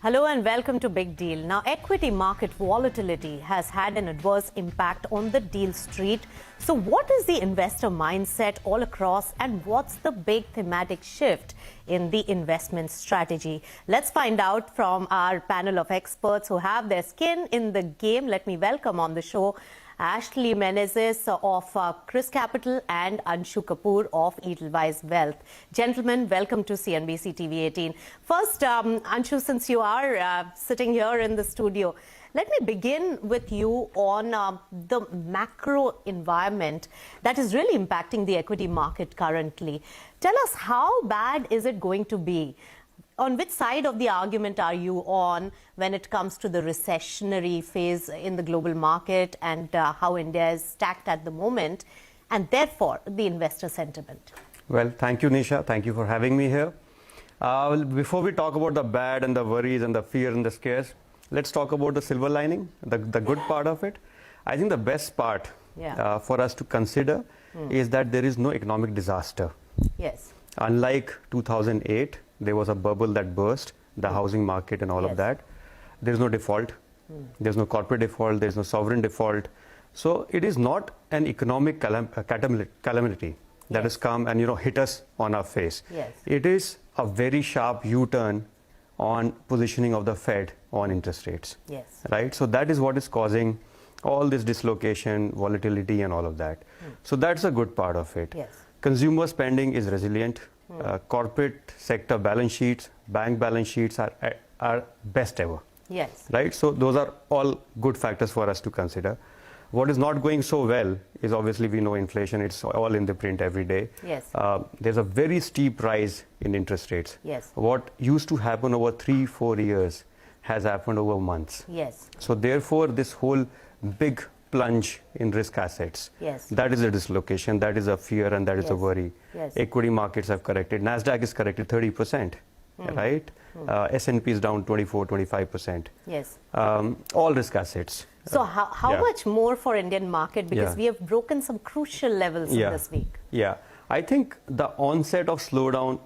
Hello and welcome to Big Deal. Now, equity market volatility has had an adverse impact on the deal street. So what is the investor mindset all across, and what's the big thematic shift in the investment strategy? Let's find out from our panel of experts who have their skin in the game. Let me welcome on the show Ashley Menezes of ChrysCapital and Anshu Kapoor of Edelweiss Wealth. Gentlemen, welcome to CNBC TV18. First, Anshu, since you are sitting here in the studio, let me begin with you on the macro environment that is really impacting the equity market currently. Tell us, how bad is it going to be? On which side of the argument are you on when it comes to the recessionary phase in the global market and how India is stacked at the moment, and therefore the investor sentiment? Well, thank you, Nisha. Thank you for having me here. Before we talk about the bad and the worries and the fear and the scares, let's talk about the silver lining, the good part of it. I think the best part for us to consider is that there is no economic disaster. Yes. Unlike 2008, there was a bubble that burst, the housing market and all of that. There's no default. There's no corporate default. There's no sovereign default. So it is not an economic calamity that has come and hit us on our face. Yes. It is a very sharp U-turn on positioning of the Fed on interest rates. Yes. Right? So that is what is causing all this dislocation, volatility and all of that. So that's a good part of it. Yes. Consumer spending is resilient. Corporate sector balance sheets, bank balance sheets are best ever. Yes. Right? So those are all good factors for us to consider. What is not going so well is, obviously we know inflation, it's all in the print every day. Yes. There's a very steep rise in interest rates. Yes. What used to happen over 3-4 years has happened over months. Yes. So therefore this whole big plunge in risk assets, yes, that is a dislocation, that is a fear, and that is a worry. Yes. Equity markets have corrected. NASDAQ is corrected 30%, right? S&P is down 24-25%. Yes. All risk assets. So how much more for Indian market? Because we have broken some crucial levels in this week. Yeah. I think the onset of slowdown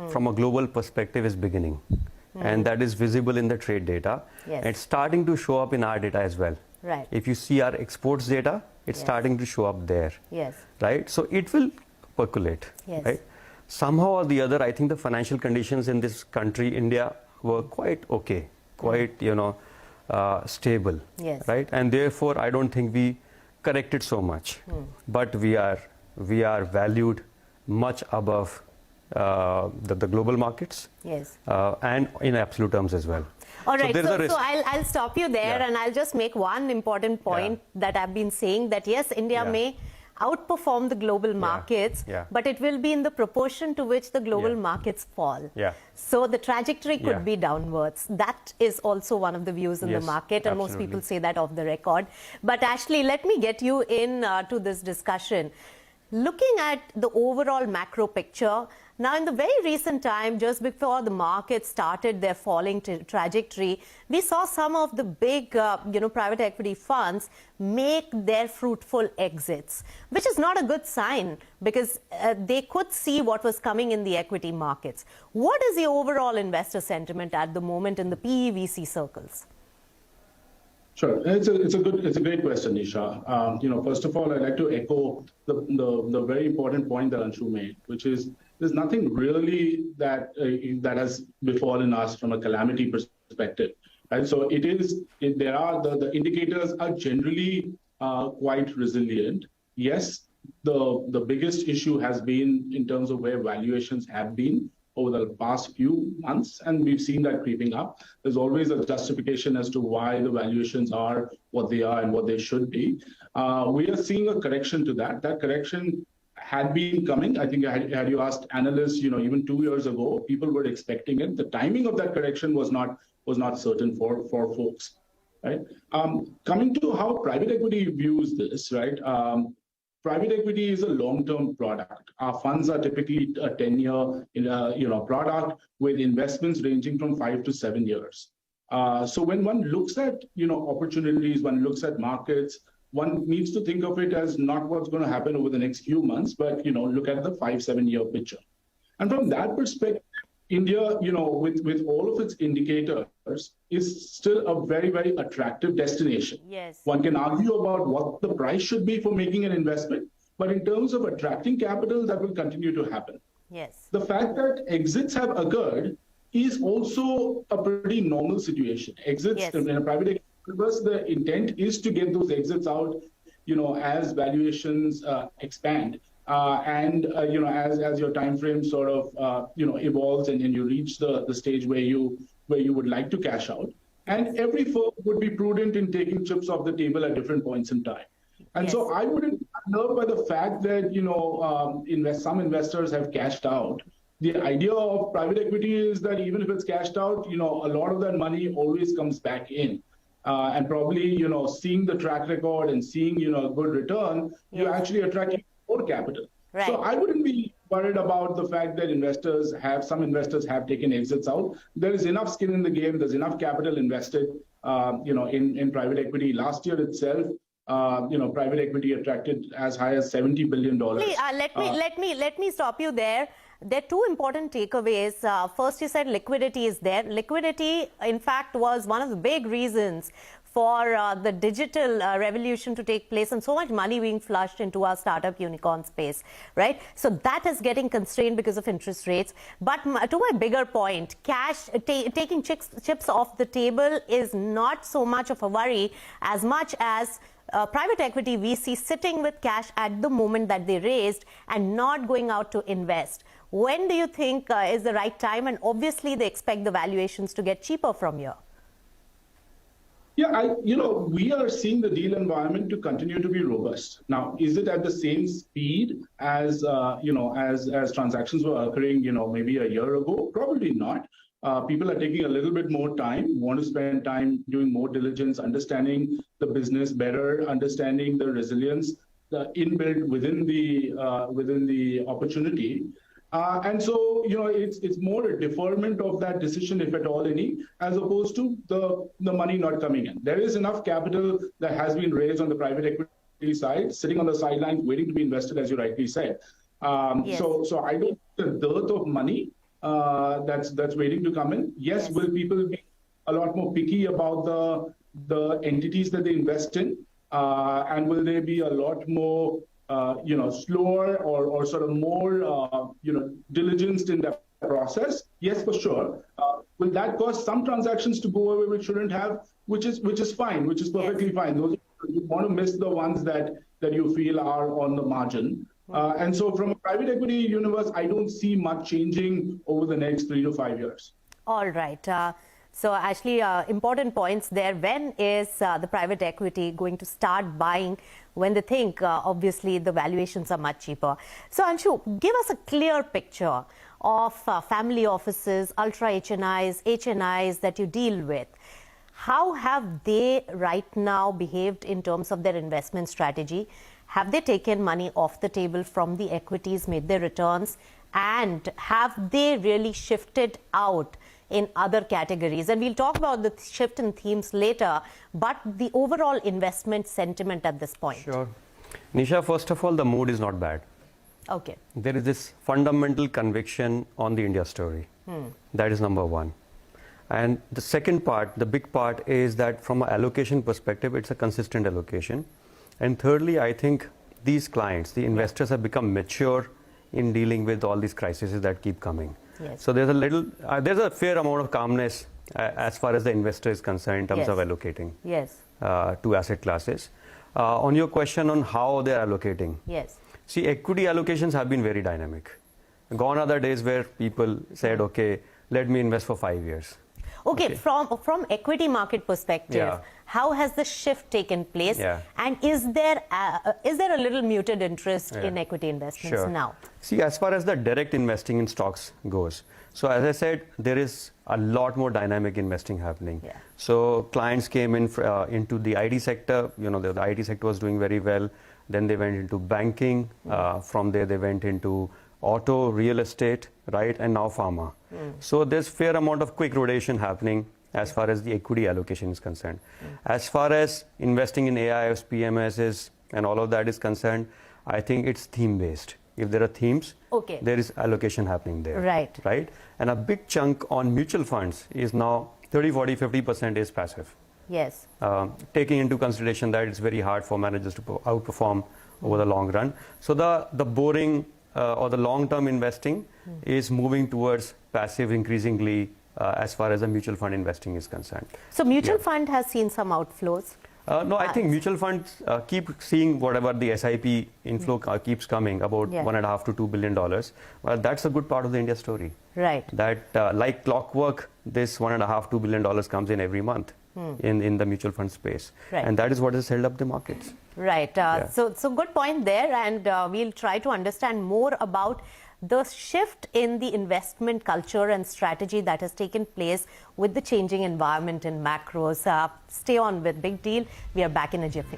from a global perspective is beginning. And that is visible in the trade data. Yes. It's starting to show up in our data as well. Right. If you see our exports data, it's starting to show up there. Yes. Right? So it will percolate. Yes. Right? Somehow or the other, I think the financial conditions in this country, India, were quite okay, quite, stable. Yes. Right? And therefore, I don't think we corrected so much. But we are valued much above the global markets. Yes. And in absolute terms as well. All right, so I'll stop you there and I'll just make one important point that I've been saying, that yes, India may outperform the global markets, but it will be in the proportion to which the global markets fall. So the trajectory could be downwards. That is also one of the views in the market, and most people say that off the record. But Ashley, let me get you in to this discussion. Looking at the overall macro picture, now in the very recent time, just before the market started their falling trajectory, we saw some of the big, private equity funds make their fruitful exits, which is not a good sign because they could see what was coming in the equity markets. What is the overall investor sentiment at the moment in the PE/VC circles? Sure, it's a great question, Nisha. First of all, I'd like to echo the very important point that Anshu made, which is there's nothing really that has befallen us from a calamity perspective, right? So the indicators are generally quite resilient. Yes, the biggest issue has been in terms of where valuations have been over the past few months, and we've seen that creeping up. There's always a justification as to why the valuations are what they are and what they should be. We are seeing a correction to that. That correction had been coming. I think had you asked analysts, even 2 years ago, people were expecting it. The timing of that correction was not certain for folks, right? Coming to how private equity views this, right? Private equity is a long-term product. Our funds are typically a 10-year, product with investments ranging from 5 to 7 years. So when one looks at, opportunities, one looks at markets, one needs to think of it as not what's going to happen over the next few months, but, look at the 5-7 year picture. And from that perspective, India, with all of its indicators, is still a very, very attractive destination. Yes. One can argue about what the price should be for making an investment, but in terms of attracting capital, that will continue to happen. Yes. The fact that exits have occurred is also a pretty normal situation. Exits Yes. in a private equity universe, the intent is to get those exits out, as valuations expand. As your time frame sort of evolves and you reach the stage where you would like to cash out, and every firm would be prudent in taking chips off the table at different points in time. And so I wouldn't be unnerved by the fact that some investors have cashed out. The idea of private equity is that even if it's cashed out, a lot of that money always comes back in. And probably, seeing the track record and seeing, a good return, you actually attract more capital. Right. So I wouldn't be worried about the fact that some investors have taken exits out. There is enough skin in the game. There's enough capital invested, in private equity. Last year itself, private equity attracted as high as $70 billion. Let me stop you there. There are two important takeaways. First, you said liquidity is there. Liquidity, in fact, was one of the big reasons for the digital revolution to take place and so much money being flushed into our startup unicorn space, right? So that is getting constrained because of interest rates. But to my bigger point, cash, taking chips off the table is not so much of a worry as much as private equity VC sitting with cash at the moment that they raised and not going out to invest. When do you think is the right time? And obviously, they expect the valuations to get cheaper from here. Yeah, we are seeing the deal environment to continue to be robust. Now, is it at the same speed as as transactions were occurring, maybe a year ago? Probably not. People are taking a little bit more time, want to spend time doing more diligence, understanding the business better, understanding the resilience, the inbuilt within the opportunity. And so, it's more a deferment of that decision, if at all any, as opposed to the money not coming in. There is enough capital that has been raised on the private equity side, sitting on the sidelines, waiting to be invested, as you rightly said. Yes. So I don't see the dearth of money that's waiting to come in. Yes, will people be a lot more picky about the entities that they invest in? And will they be a lot more slower or sort of more, diligenced in that process? Yes, for sure. Will that cause some transactions to go away which shouldn't have, which is fine, which is perfectly fine. Those, you want to miss the ones that you feel are on the margin. And so from a private equity universe, I don't see much changing over the next 3 to 5 years. All right. So actually, important points there. When is the private equity going to start buying when they think, obviously, the valuations are much cheaper? So Anshu, give us a clear picture of family offices, ultra HNIs that you deal with. How have they right now behaved in terms of their investment strategy? Have they taken money off the table from the equities, made their returns? And have they really shifted out in other categories? And we'll talk about the shift in themes later, but the overall investment sentiment at this point. Sure. Nisha, first of all, the mood is not bad. Okay. There is this fundamental conviction on the India story. That is number one. And the second part, the big part, is that from an allocation perspective, it's a consistent allocation. And thirdly, I think these clients, the investors, have become mature in dealing with all these crises that keep coming. Yes. So there's a fair amount of calmness as far as the investor is concerned in terms of allocating to asset classes. On your question on how they're allocating. Yes. See, equity allocations have been very dynamic. Gone are the days where people said, okay, let me invest for 5 years. Okay. From equity market perspective, how has the shift taken place? And is there a little muted interest in equity investments now? See, as far as the direct investing in stocks goes, so as I said, there is a lot more dynamic investing happening. So clients came in into the IT sector. The IT sector was doing very well. Then they went into banking. From there, they went into auto, real estate, right, and now pharma. So there's fair amount of quick rotation happening as far as the equity allocation is concerned. As far as investing in AIFs, PMSs, and all of that is concerned, I think it's theme-based. if there are themes, Okay. there is allocation happening there. Right. Right? And a big chunk on mutual funds is now 30, 40, 50% is passive. Yes. Taking into consideration that it's very hard for managers to outperform over the long run. So the boring or the long-term investing is moving towards passive increasingly as far as the mutual fund investing is concerned. So mutual fund has seen some outflows. No, I think mutual funds keep seeing whatever the SIP inflow keeps coming, about $1.5 to $2 billion. Well, that's a good part of the India story. Right. That like clockwork, this $1.5 to $2 billion comes in every month in the mutual fund space. Right. And that is what has held up the markets. Right. So good point there, and we'll try to understand more about the shift in the investment culture and strategy that has taken place with the changing environment in macros. Stay on with Big Deal. We are back in a jiffy.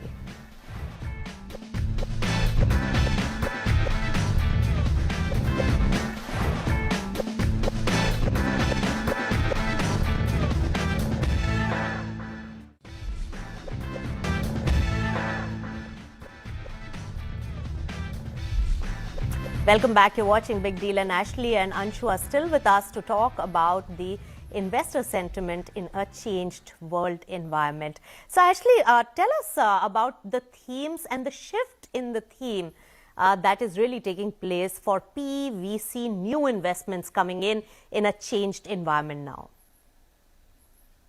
Welcome back. You're watching Big Deal, and Ashley and Anshu are still with us to talk about the investor sentiment in a changed world environment. So Ashley, tell us about the themes and the shift in the theme that is really taking place for PE, VC, new investments coming in a changed environment now.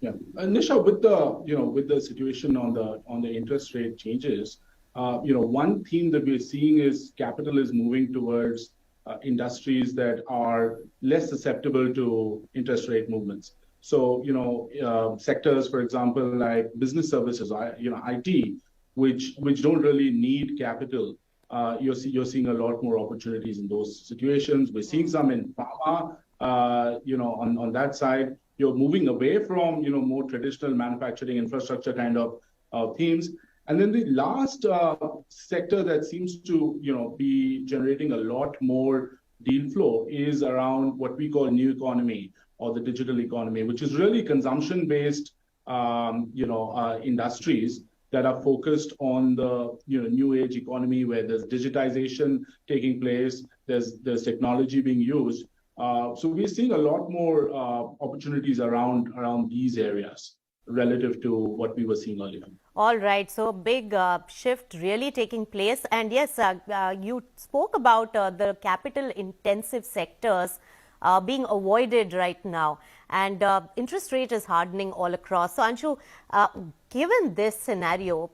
Yeah, Nisha, with the situation on the interest rate changes, one theme that we're seeing is capital is moving towards industries that are less susceptible to interest rate movements. So, sectors, for example, like business services, IT, which don't really need capital. You're seeing a lot more opportunities in those situations. We're seeing some in pharma, on that side. You're moving away from, more traditional manufacturing infrastructure kind of themes. And then the last sector that seems to, be generating a lot more deal flow is around what we call new economy or the digital economy, which is really consumption-based, industries that are focused on the, new age economy where there's digitization taking place, there's technology being used. So we're seeing a lot more opportunities around these areas relative to what we were seeing earlier. All right, so big shift really taking place. And yes, you spoke about the capital intensive sectors being avoided right now, and interest rate is hardening all across. So Anshu, given this scenario,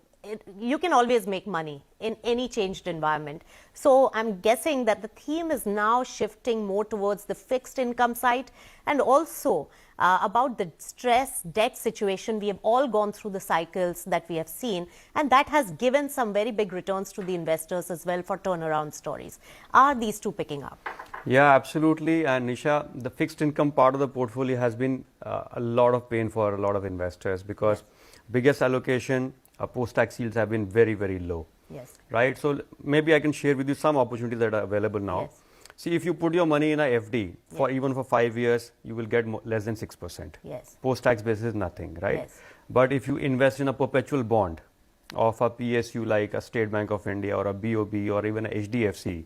you can always make money in any changed environment. So I'm guessing that the theme is now shifting more towards the fixed income side, and also about the stress debt situation. We have all gone through the cycles that we have seen, and that has given some very big returns to the investors as well for turnaround stories. Are these two picking up? Yeah, absolutely. And Nisha, the fixed income part of the portfolio has been a lot of pain for a lot of investors because biggest allocation, post-tax yields have been very, very low. Yes. Right. So maybe I can share with you some opportunities that are available now. Yes. See, if you put your money in a FD for even for 5 years, you will get less than 6%. Yes. Post-tax basis, nothing, right? Yes. But if you invest in a perpetual bond of a PSU like a State Bank of India or a BOB or even a HDFC,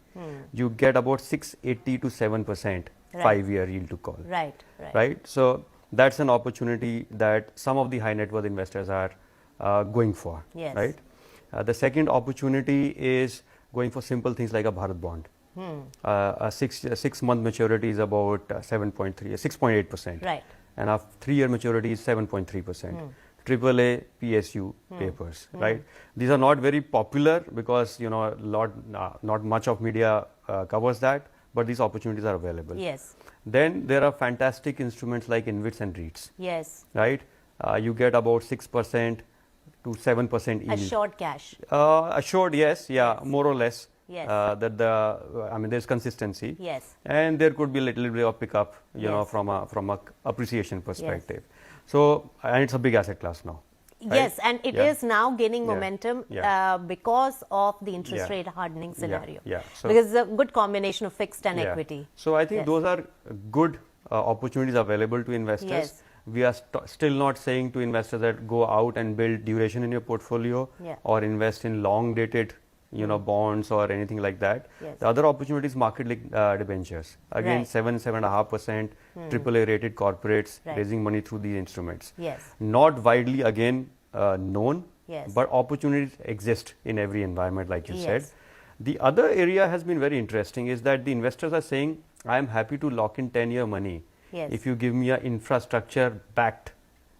you get about 680 to 7% 5-year yield to call. Right. So that's an opportunity that some of the high net worth investors are going for. Yes. Right. The second opportunity is going for simple things like a Bharat bond. A 6-month maturity is about 6.8%. Right. And a 3-year maturity is 7.3%. AAA PSU papers, right? These are not very popular because not much of media covers that, but these opportunities are available. Yes. Then there are fantastic instruments like InvITs and REITs. Yes. Right? You get about 6% to 7% yield. Assured cash. Assured, yes, more or less. Yes. There's consistency. Yes. And there could be a little bit of pickup, from a appreciation perspective. Yes. So, and it's a big asset class now. Right? Yes, and it is now gaining momentum because of the interest rate hardening scenario. So because it's a good combination of fixed and equity. So I think those are good opportunities available to investors. Yes. We are still not saying to investors that go out and build duration in your portfolio or invest in long dated bonds or anything like that. Yes. The other opportunity is market-linked debentures. Again, Right. 7.5%, AAA rated corporates Right. raising money through these instruments. Yes. Not widely again known, Yes. but opportunities exist in every environment, like you said. Yes. The other area has been very interesting is that the investors are saying, I am happy to lock in 10-year money Yes. if you give me an infrastructure-backed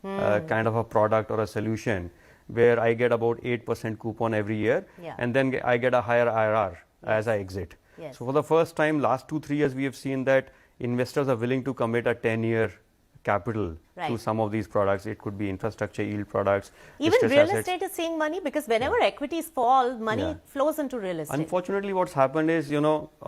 kind of a product or a solution where I get about 8% coupon every year, Yeah. and then I get a higher IRR as I exit. Yes. So for the first time, last 2-3 years, we have seen that investors are willing to commit a 10-year capital Right. to some of these products. It could be infrastructure yield products. Even distressed real assets. estate is seeing money because whenever equities fall, money Yeah. flows into real estate. Unfortunately, what's happened is,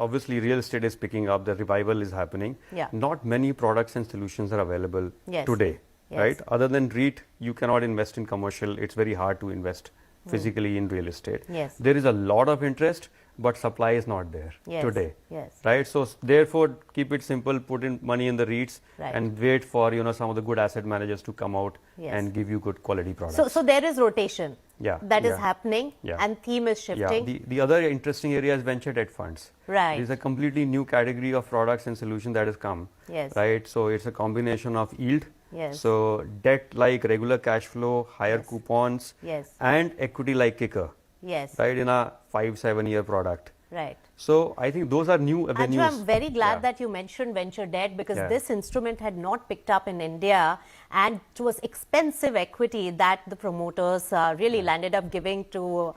obviously real estate is picking up, the revival is happening. Yeah. Not many products and solutions are available Yes. today, Yes. right? Other than REIT, you cannot invest in commercial. It's very hard to invest physically in real estate. Yes. There is a lot of interest, but supply is not there Yes. today. Yes. Right? So therefore, keep it simple, put in money in the REITs Right. and wait for, some of the good asset managers to come out Yes. and give you good quality products. So there is rotation. Yeah, That is yeah. happening, Yeah. and theme is shifting. Yeah, the other interesting area is venture debt funds. Right. There's a completely new category of products and solutions that has come. Yes. Right. So it's a combination of yield. Yes. So debt like regular cash flow, higher Yes. coupons, Yes. and equity like kicker. Yes. Right, in a 5-7 year product. Right. So I think those are new avenues. Anshu, I'm very glad Yeah. that you mentioned venture debt because Yeah. this instrument had not picked up in India, and it was expensive equity that the promoters really landed up giving to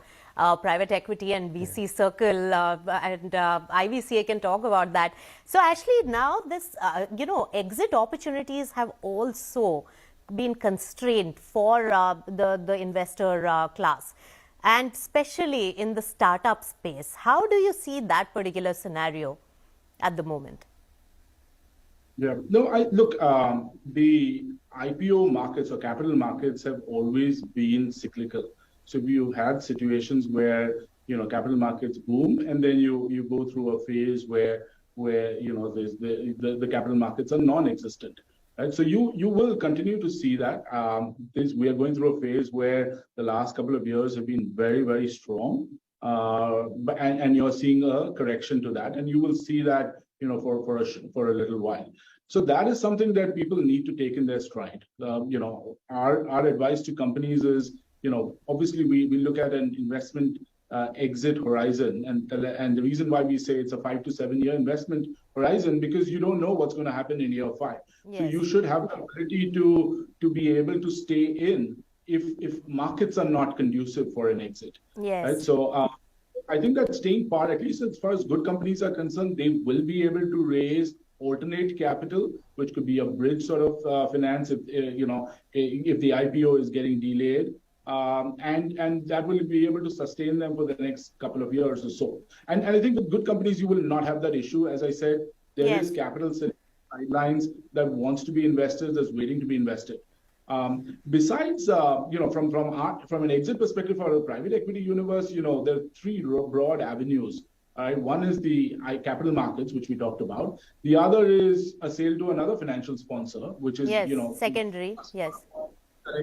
private equity and VC circle, and IVCA can talk about that. So actually now this, exit opportunities have also been constrained for the investor class, and especially in the startup space. How do you see that particular scenario at the moment? Yeah, no, look, the IPO markets or capital markets have always been cyclical. So you had situations where, capital markets boom, and then you go through a phase where there's the capital markets are non-existent. Right? So you will continue to see that. We are going through a phase where the last couple of years have been very, very strong, and you're seeing a correction to that, and you will see that for a little while. So that is something that people need to take in their stride. Our advice to companies is, obviously we look at an investment exit horizon, and the reason why we say it's a 5 to 7 year investment horizon, because you don't know what's going to happen in year 5. Yes. So you should have the ability to be able to stay in if markets are not conducive for an exit. Yes. Right? So I think that staying part, at least as far as good companies are concerned, they will be able to raise alternate capital, which could be a bridge sort of finance if the IPO is getting delayed. And that will be able to sustain them for the next couple of years or so. And I think with good companies, you will not have that issue. As I said, there Yes. is capital sidelines that wants to be invested, that's waiting to be invested. Besides, from an exit perspective for a private equity universe, there are 3 broad avenues. One is the capital markets, which we talked about. The other is a sale to another financial sponsor, which is secondary. Yes.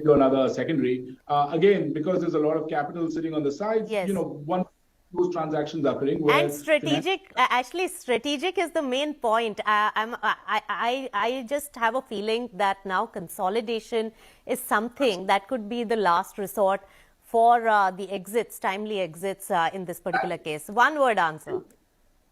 To another secondary. Again, because there's a lot of capital sitting on the sides, Yes. one of those transactions are occurring. And strategic, actually, strategic is the main point. I just have a feeling that now consolidation is something that could be the last resort for the exits, timely exits in this particular case. One word answer.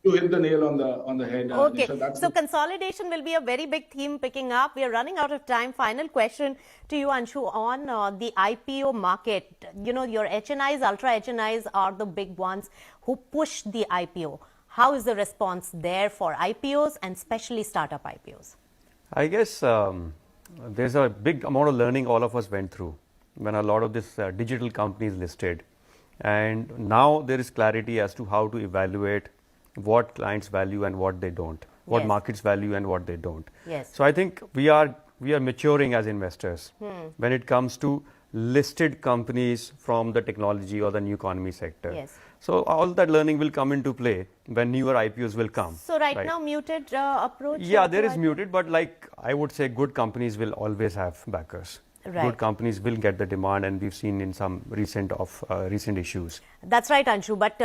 You hit the nail on the head. Okay, Nisha, so consolidation will be a very big theme picking up. We are running out of time. Final question to you, Anshu, on the IPO market. Your HNIs, ultra HNIs are the big ones who push the IPO. How is the response there for IPOs and especially startup IPOs? I guess there's a big amount of learning all of us went through when a lot of this digital companies listed. And now there is clarity as to how to evaluate what clients value and what they don't, what Yes. markets value and what they don't. Yes. So I think we are maturing as investors when it comes to listed companies from the technology or the new economy sector. Yes. So all that learning will come into play when newer IPOs will come. So right now, muted approach? Yeah, there to is IPO? muted, but I would say good companies will always have backers. Right. good companies will get the demand, and we've seen in some recent issues. That's right, Anshu. But,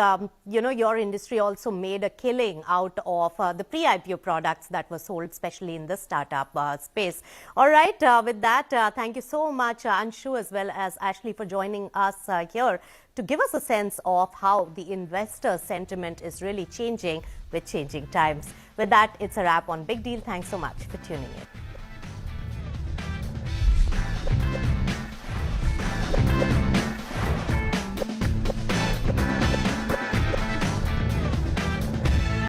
your industry also made a killing out of the pre-IPO products that were sold, especially in the startup space. All right. With that, thank you so much, Anshu, as well as Ashley, for joining us here to give us a sense of how the investor sentiment is really changing with changing times. With that, it's a wrap on Big Deal. Thanks so much for tuning in.